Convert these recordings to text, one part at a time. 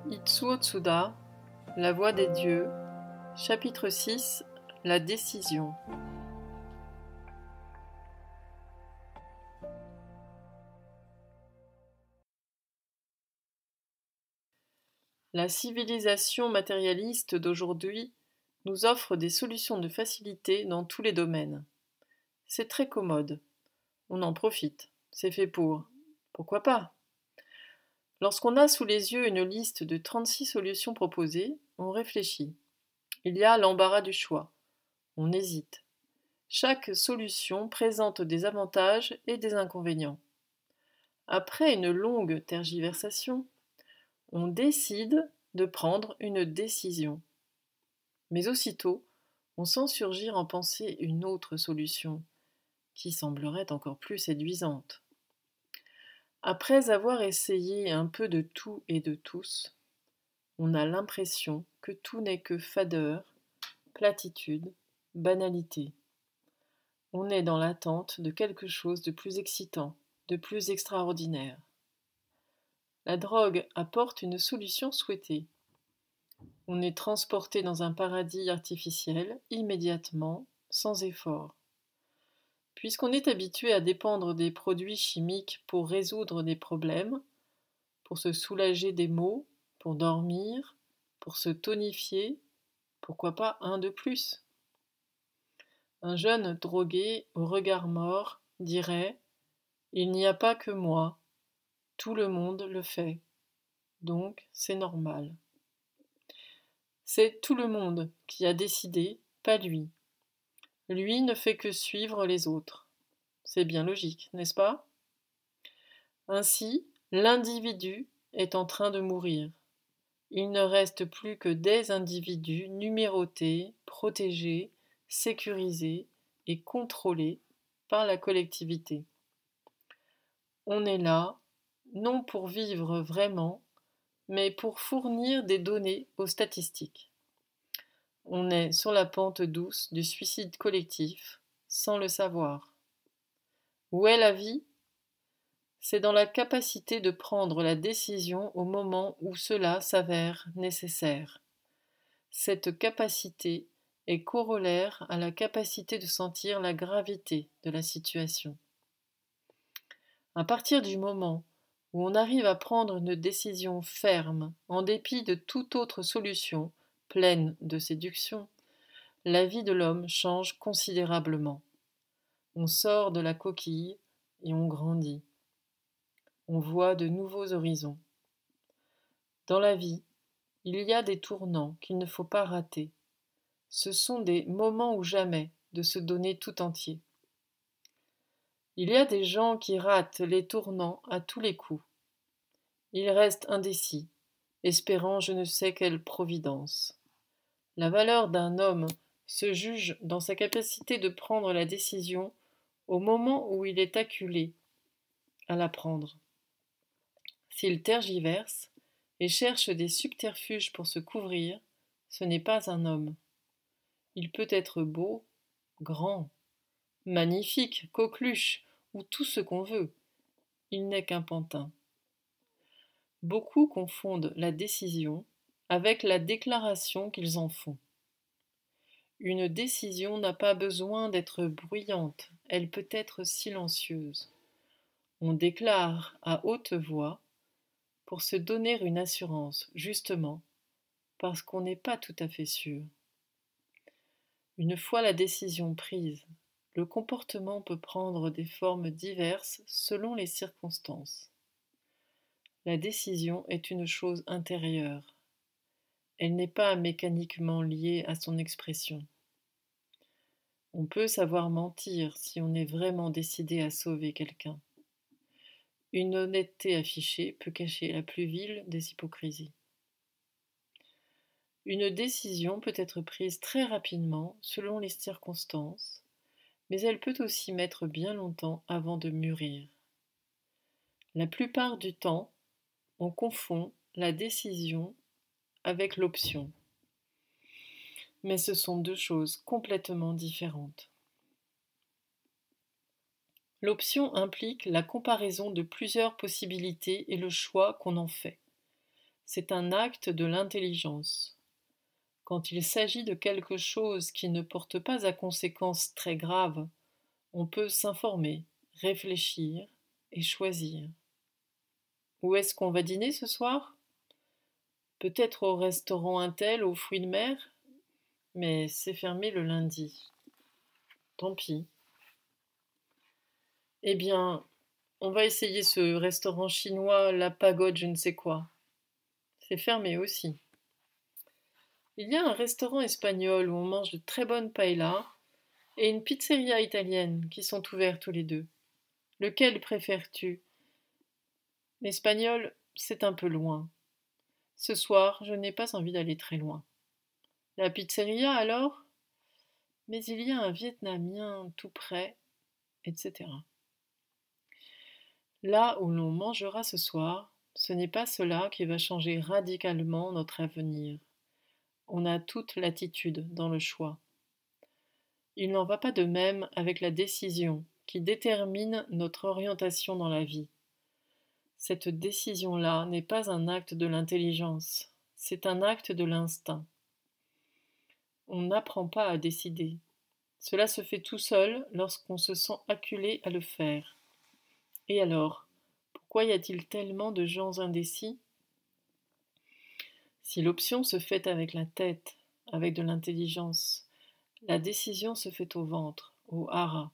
Itsuo Tsuda, La voix des dieux, chapitre 6, La décision. La civilisation matérialiste d'aujourd'hui nous offre des solutions de facilité dans tous les domaines. C'est très commode. On en profite. C'est fait pour. Pourquoi pas? Lorsqu'on a sous les yeux une liste de 36 solutions proposées, on réfléchit. Il y a l'embarras du choix. On hésite. Chaque solution présente des avantages et des inconvénients. Après une longue tergiversation, on décide de prendre une décision. Mais aussitôt, on sent surgir en pensée une autre solution, qui semblerait encore plus séduisante. Après avoir essayé un peu de tout et de tous, on a l'impression que tout n'est que fadeur, platitude, banalité. On est dans l'attente de quelque chose de plus excitant, de plus extraordinaire. La drogue apporte une solution souhaitée. On est transporté dans un paradis artificiel immédiatement, sans effort. Puisqu'on est habitué à dépendre des produits chimiques pour résoudre des problèmes, pour se soulager des maux, pour dormir, pour se tonifier, pourquoi pas un de plus? Un jeune drogué au regard mort dirait « Il n'y a pas que moi, tout le monde le fait, donc c'est normal ». C'est tout le monde qui a décidé, pas lui. Lui ne fait que suivre les autres. C'est bien logique, n'est-ce pas? Ainsi, l'individu est en train de mourir. Il ne reste plus que des individus numérotés, protégés, sécurisés et contrôlés par la collectivité. On est là, non pour vivre vraiment, mais pour fournir des données aux statistiques. On est sur la pente douce du suicide collectif, sans le savoir. Où est la vie? C'est dans la capacité de prendre la décision au moment où cela s'avère nécessaire. Cette capacité est corollaire à la capacité de sentir la gravité de la situation. À partir du moment où on arrive à prendre une décision ferme, en dépit de toute autre solution, pleine de séduction, la vie de l'homme change considérablement. On sort de la coquille et on grandit. On voit de nouveaux horizons. Dans la vie, il y a des tournants qu'il ne faut pas rater. Ce sont des moments ou jamais de se donner tout entier. Il y a des gens qui ratent les tournants à tous les coups. Ils restent indécis, espérant je ne sais quelle providence. La valeur d'un homme se juge dans sa capacité de prendre la décision au moment où il est acculé à la prendre. S'il tergiverse et cherche des subterfuges pour se couvrir, ce n'est pas un homme. Il peut être beau, grand, magnifique, coqueluche, ou tout ce qu'on veut. Il n'est qu'un pantin. Beaucoup confondent la décision avec la déclaration qu'ils en font. Une décision n'a pas besoin d'être bruyante, elle peut être silencieuse. On déclare à haute voix pour se donner une assurance, justement, parce qu'on n'est pas tout à fait sûr. Une fois la décision prise, le comportement peut prendre des formes diverses selon les circonstances. La décision est une chose intérieure. Elle n'est pas mécaniquement liée à son expression. On peut savoir mentir si on est vraiment décidé à sauver quelqu'un. Une honnêteté affichée peut cacher la plus vile des hypocrisies. Une décision peut être prise très rapidement selon les circonstances, mais elle peut aussi mettre bien longtemps avant de mûrir. La plupart du temps, on confond la décision avec l'option. Mais ce sont deux choses complètement différentes. L'option implique la comparaison de plusieurs possibilités et le choix qu'on en fait. C'est un acte de l'intelligence. Quand il s'agit de quelque chose qui ne porte pas à conséquences très graves, on peut s'informer, réfléchir et choisir. Où est-ce qu'on va dîner ce soir? Peut-être au restaurant Untel aux fruits de mer, mais c'est fermé le lundi. Tant pis. Eh bien, on va essayer ce restaurant chinois, la pagode, je ne sais quoi. C'est fermé aussi. Il y a un restaurant espagnol où on mange de très bonnes paellas et une pizzeria italienne qui sont ouverts tous les deux. Lequel préfères-tu? L'espagnol, c'est un peu loin. Ce soir, je n'ai pas envie d'aller très loin. La pizzeria alors? Mais il y a un vietnamien tout près, etc. Là où l'on mangera ce soir, ce n'est pas cela qui va changer radicalement notre avenir. On a toute latitude dans le choix. Il n'en va pas de même avec la décision qui détermine notre orientation dans la vie. Cette décision-là n'est pas un acte de l'intelligence, c'est un acte de l'instinct. On n'apprend pas à décider. Cela se fait tout seul lorsqu'on se sent acculé à le faire. Et alors, pourquoi y a-t-il tellement de gens indécis? Si l'option se fait avec la tête, avec de l'intelligence, la décision se fait au ventre, au hara.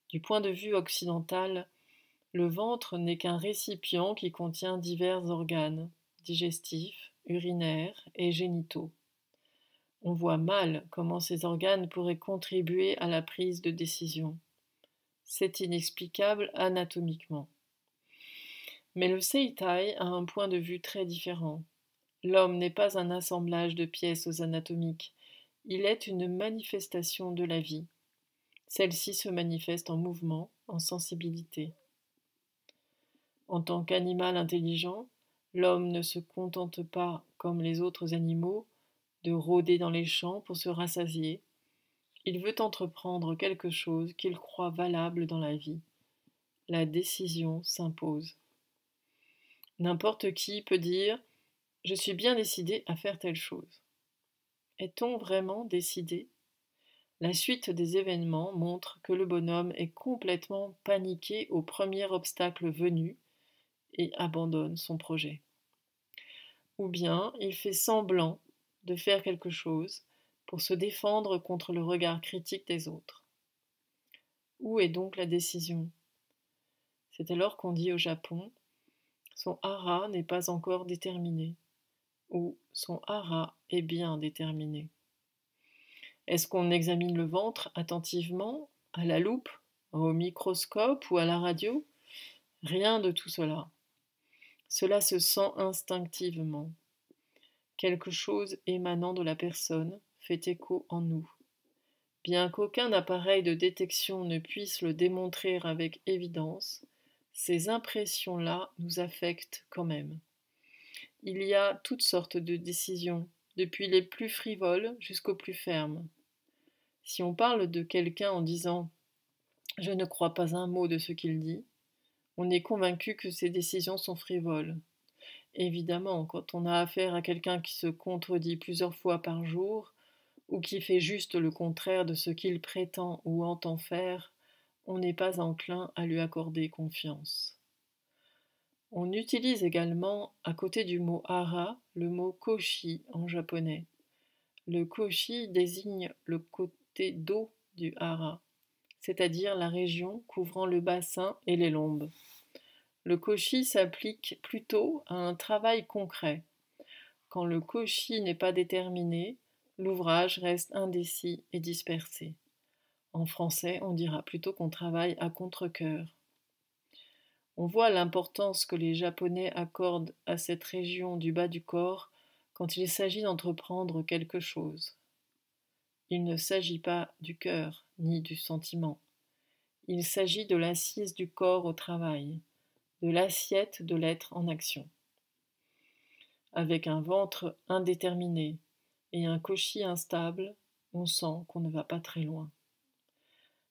Du point de vue occidental, le ventre n'est qu'un récipient qui contient divers organes, digestifs, urinaires et génitaux. On voit mal comment ces organes pourraient contribuer à la prise de décision. C'est inexplicable anatomiquement. Mais le Seitai a un point de vue très différent. L'homme n'est pas un assemblage de pièces anatomiques, il est une manifestation de la vie. Celle-ci se manifeste en mouvement, en sensibilité. En tant qu'animal intelligent, l'homme ne se contente pas, comme les autres animaux, de rôder dans les champs pour se rassasier. Il veut entreprendre quelque chose qu'il croit valable dans la vie. La décision s'impose. N'importe qui peut dire « Je suis bien décidé à faire telle chose ». Est-on vraiment décidé? La suite des événements montre que le bonhomme est complètement paniqué au premier obstacle venu et abandonne son projet. Ou bien il fait semblant de faire quelque chose pour se défendre contre le regard critique des autres. Où est donc la décision? C'est alors qu'on dit au Japon « son hara n'est pas encore déterminé » ou « son hara est bien déterminé ». Est-ce qu'on examine le ventre attentivement, à la loupe, au microscope ou à la radio? Rien de tout cela. Cela se sent instinctivement. Quelque chose émanant de la personne fait écho en nous. Bien qu'aucun appareil de détection ne puisse le démontrer avec évidence, ces impressions-là nous affectent quand même. Il y a toutes sortes de décisions, depuis les plus frivoles jusqu'aux plus fermes. Si on parle de quelqu'un en disant « je ne crois pas un mot de ce qu'il dit », on est convaincu que ses décisions sont frivoles. Évidemment, quand on a affaire à quelqu'un qui se contredit plusieurs fois par jour, ou qui fait juste le contraire de ce qu'il prétend ou entend faire, on n'est pas enclin à lui accorder confiance. On utilise également, à côté du mot hara, le mot koshi en japonais. Le koshi désigne le côté dos du hara, c'est-à-dire la région couvrant le bassin et les lombes. Le koshi s'applique plutôt à un travail concret. Quand le koshi n'est pas déterminé, l'ouvrage reste indécis et dispersé. En français, on dira plutôt qu'on travaille à contre-cœur. On voit l'importance que les Japonais accordent à cette région du bas du corps quand il s'agit d'entreprendre quelque chose. Il ne s'agit pas du cœur ni du sentiment. Il s'agit de l'assise du corps au travail, de l'assiette de l'être en action. Avec un ventre indéterminé et un koshi instable, on sent qu'on ne va pas très loin.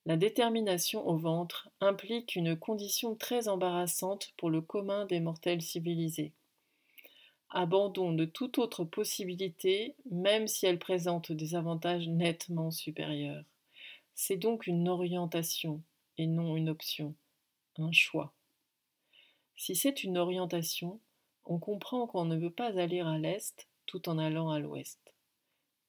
La détermination au ventre implique une condition très embarrassante pour le commun des mortels civilisés. Abandon de toute autre possibilité, même si elle présente des avantages nettement supérieurs. C'est donc une orientation et non une option, un choix. Si c'est une orientation, on comprend qu'on ne veut pas aller à l'est tout en allant à l'ouest.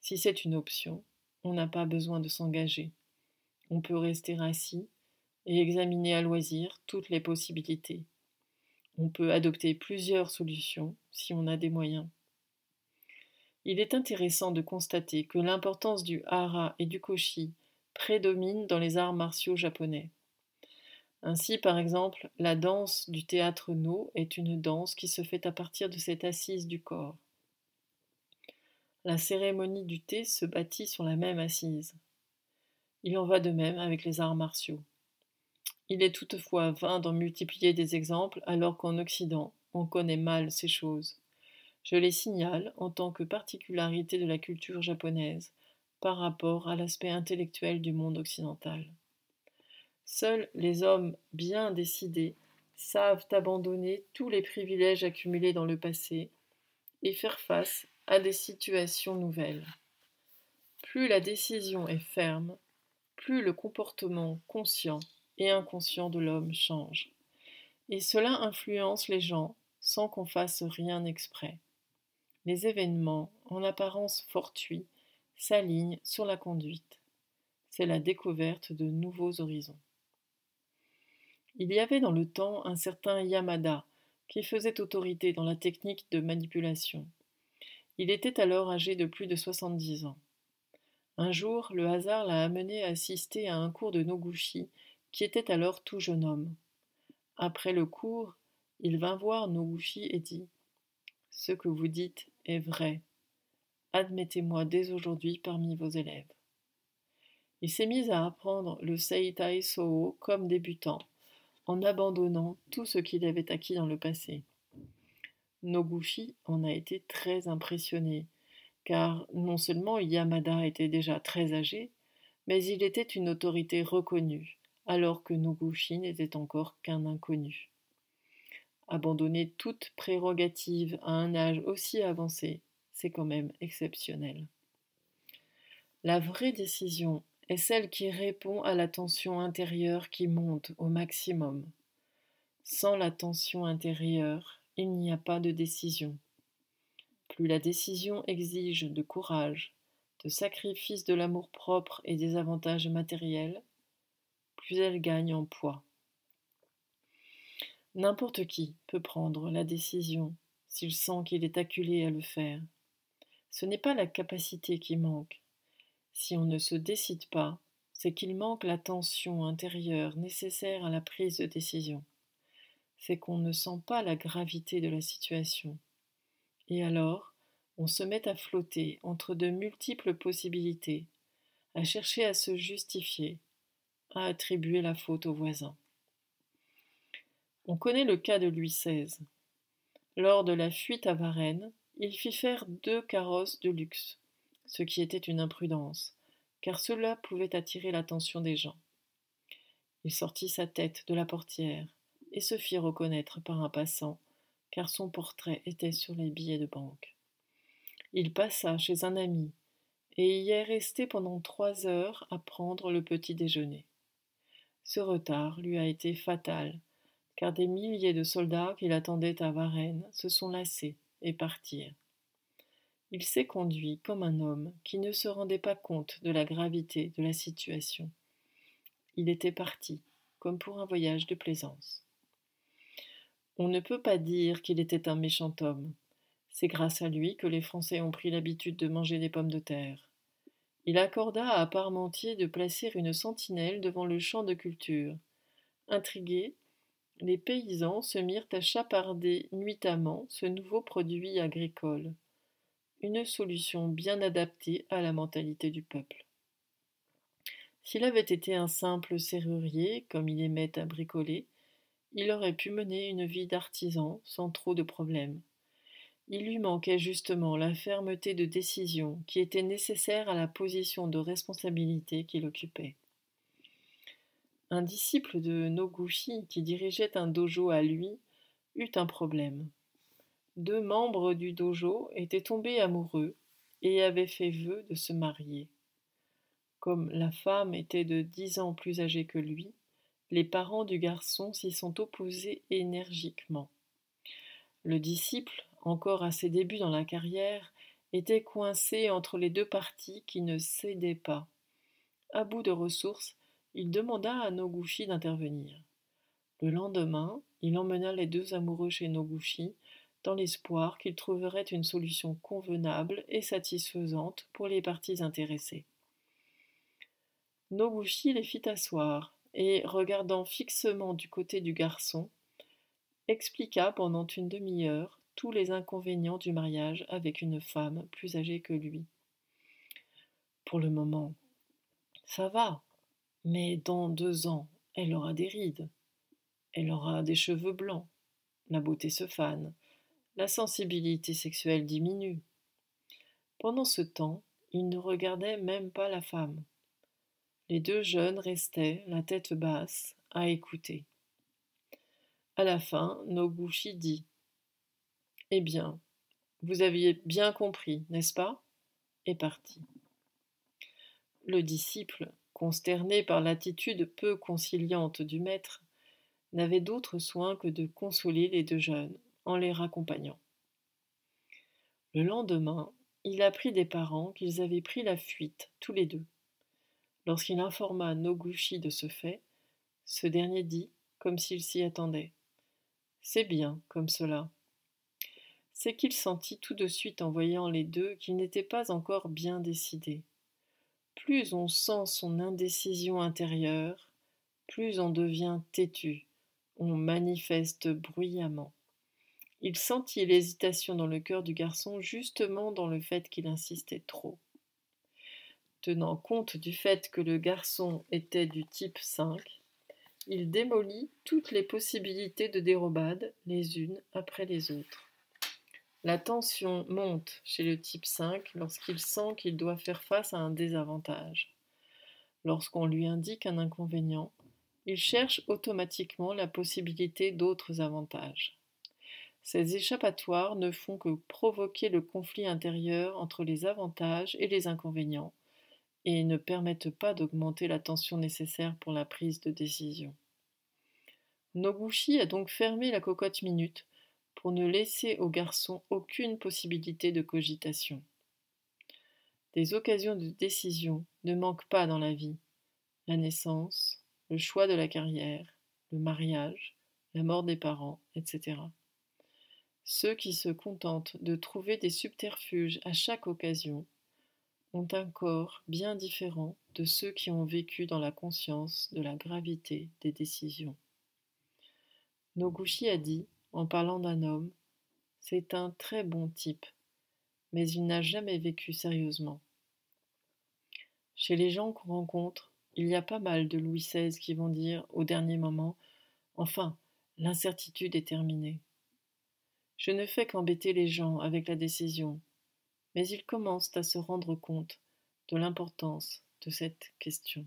Si c'est une option, on n'a pas besoin de s'engager. On peut rester assis et examiner à loisir toutes les possibilités. On peut adopter plusieurs solutions si on a des moyens. Il est intéressant de constater que l'importance du hara et du koshi prédomine dans les arts martiaux japonais. Ainsi, par exemple, la danse du théâtre No est une danse qui se fait à partir de cette assise du corps. La cérémonie du thé se bâtit sur la même assise. Il en va de même avec les arts martiaux. Il est toutefois vain d'en multiplier des exemples alors qu'en Occident, on connaît mal ces choses. Je les signale en tant que particularité de la culture japonaise par rapport à l'aspect intellectuel du monde occidental. Seuls les hommes bien décidés savent abandonner tous les privilèges accumulés dans le passé et faire face à des situations nouvelles. Plus la décision est ferme, plus le comportement conscient et inconscient de l'homme change. Et cela influence les gens sans qu'on fasse rien exprès. Les événements, en apparence fortuits, s'alignent sur la conduite. C'est la découverte de nouveaux horizons. Il y avait dans le temps un certain Yamada qui faisait autorité dans la technique de manipulation. Il était alors âgé de plus de 70 ans. Un jour, le hasard l'a amené à assister à un cours de Noguchi qui était alors tout jeune homme. Après le cours, il vint voir Noguchi et dit « Ce que vous dites est vrai. Admettez-moi dès aujourd'hui parmi vos élèves. » Il s'est mis à apprendre le Seitai Sō comme débutant, en abandonnant tout ce qu'il avait acquis dans le passé. Noguchi en a été très impressionné, car non seulement Yamada était déjà très âgé, mais il était une autorité reconnue, alors que Noguchi n'était encore qu'un inconnu. Abandonner toute prérogative à un âge aussi avancé, c'est quand même exceptionnel. La vraie décision est celle qui répond à la tension intérieure qui monte au maximum. Sans la tension intérieure, il n'y a pas de décision. Plus la décision exige de courage, de sacrifice de l'amour-propre et des avantages matériels, plus elle gagne en poids. N'importe qui peut prendre la décision s'il sent qu'il est acculé à le faire. Ce n'est pas la capacité qui manque. Si on ne se décide pas, c'est qu'il manque la tension intérieure nécessaire à la prise de décision. C'est qu'on ne sent pas la gravité de la situation. Et alors, on se met à flotter entre de multiples possibilités, à chercher à se justifier, à attribuer la faute aux voisins. On connaît le cas de Louis XVI. Lors de la fuite à Varennes, il fit faire 2 carrosses de luxe, ce qui était une imprudence, car cela pouvait attirer l'attention des gens. Il sortit sa tête de la portière et se fit reconnaître par un passant, car son portrait était sur les billets de banque. Il passa chez un ami et y est resté pendant 3 heures à prendre le petit déjeuner. Ce retard lui a été fatal, car des milliers de soldats qui l'attendaient à Varennes se sont lassés et partirent. Il s'est conduit comme un homme qui ne se rendait pas compte de la gravité de la situation. Il était parti, comme pour un voyage de plaisance. On ne peut pas dire qu'il était un méchant homme. C'est grâce à lui que les Français ont pris l'habitude de manger des pommes de terre. Il accorda à Parmentier de placer une sentinelle devant le champ de culture. Intrigués, les paysans se mirent à chaparder nuitamment ce nouveau produit agricole, une solution bien adaptée à la mentalité du peuple. S'il avait été un simple serrurier, comme il aimait à bricoler, il aurait pu mener une vie d'artisan sans trop de problèmes. Il lui manquait justement la fermeté de décision qui était nécessaire à la position de responsabilité qu'il occupait. Un disciple de Noguchi qui dirigeait un dojo à lui eut un problème. 2 membres du dojo étaient tombés amoureux et avaient fait vœu de se marier. Comme la femme était de 10 ans plus âgée que lui, les parents du garçon s'y sont opposés énergiquement. Le disciple, encore à ses débuts dans la carrière, était coincé entre les deux parties qui ne cédaient pas. À bout de ressources, il demanda à Noguchi d'intervenir. Le lendemain, il emmena les deux amoureux chez Noguchi, dans l'espoir qu'ils trouveraient une solution convenable et satisfaisante pour les parties intéressées. Noguchi les fit asseoir, et, regardant fixement du côté du garçon, expliqua pendant une demi-heure tous les inconvénients du mariage avec une femme plus âgée que lui. Pour le moment, ça va, mais dans 2 ans, elle aura des rides, elle aura des cheveux blancs, la beauté se fane, la sensibilité sexuelle diminue. Pendant ce temps, il ne regardait même pas la femme. Les deux jeunes restaient, la tête basse, à écouter. À la fin, Noguchi dit: Eh bien, vous aviez bien compris, n'est-ce pas? Et partit. Le disciple, consterné par l'attitude peu conciliante du maître, n'avait d'autre soin que de consoler les deux jeunes en les raccompagnant. Le lendemain, il apprit des parents qu'ils avaient pris la fuite, tous les deux. Lorsqu'il informa Noguchi de ce fait, ce dernier dit, comme s'il s'y attendait: C'est bien comme cela. C'est qu'il sentit tout de suite en voyant les deux qu'ils n'étaient pas encore bien décidés. Plus on sent son indécision intérieure, plus on devient têtu, on manifeste bruyamment. Il sentit l'hésitation dans le cœur du garçon justement dans le fait qu'il insistait trop. Tenant compte du fait que le garçon était du type 5, il démolit toutes les possibilités de dérobade les unes après les autres. La tension monte chez le type 5 lorsqu'il sent qu'il doit faire face à un désavantage. Lorsqu'on lui indique un inconvénient, il cherche automatiquement la possibilité d'autres avantages. Ces échappatoires ne font que provoquer le conflit intérieur entre les avantages et les inconvénients et ne permettent pas d'augmenter la tension nécessaire pour la prise de décision. Noguchi a donc fermé la cocotte minute pour ne laisser au garçon aucune possibilité de cogitation. Des occasions de décision ne manquent pas dans la vie: la naissance, le choix de la carrière, le mariage, la mort des parents, etc. Ceux qui se contentent de trouver des subterfuges à chaque occasion ont un corps bien différent de ceux qui ont vécu dans la conscience de la gravité des décisions. Noguchi a dit, en parlant d'un homme: C'est un très bon type, mais il n'a jamais vécu sérieusement. Chez les gens qu'on rencontre, il y a pas mal de Louis XVI qui vont dire, au dernier moment: Enfin, l'incertitude est terminée. Je ne fais qu'embêter les gens avec la décision, mais ils commencent à se rendre compte de l'importance de cette question.